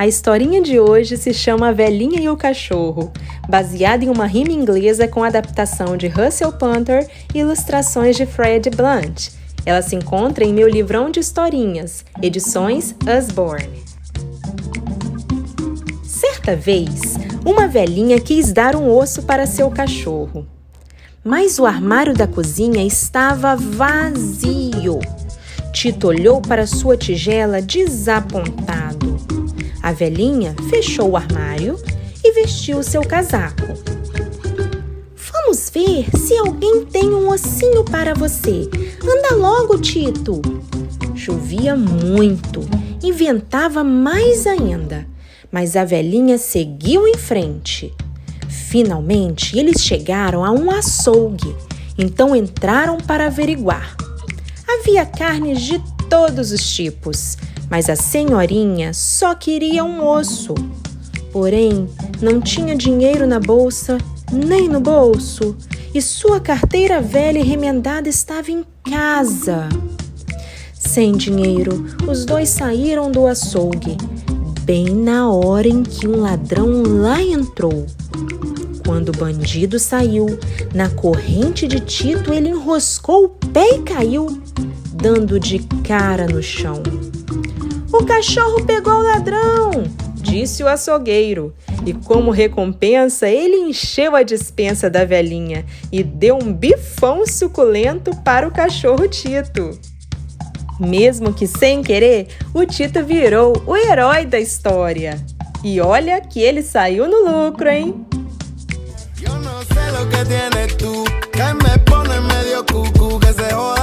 A historinha de hoje se chama A Velhinha e o Cachorro, baseada em uma rima inglesa com adaptação de Russell Punter e ilustrações de Fred Blunt. Ela se encontra em meu livrão de historinhas, edições Usborne. Certa vez, uma velhinha quis dar um osso para seu cachorro, mas o armário da cozinha estava vazio. Tito olhou para sua tigela desapontado. A velhinha fechou o armário e vestiu seu casaco. Vamos ver se alguém tem um ossinho para você. Anda logo, Tito. Chovia muito e ventava mais ainda, mas a velhinha seguiu em frente. Finalmente, eles chegaram a um açougue, então entraram para averiguar. Havia carnes de todos os tipos, mas a senhorinha só queria um osso. Porém, não tinha dinheiro na bolsa, nem no bolso, e sua carteira velha e remendada estava em casa. Sem dinheiro, os dois saíram do açougue, bem na hora em que um ladrão lá entrou. Quando o bandido saiu, na corrente de Tito ele enroscou o pé e caiu, dando de cara no chão. "O cachorro pegou o ladrão!" disse o açougueiro, e como recompensa ele encheu a despensa da velhinha e deu um bifão suculento para o cachorro Tito. Mesmo que sem querer, o Tito virou o herói da história. E olha que ele saiu no lucro, hein? Eu não sei o que tienes tú, que me pone medio cucu, que se joda.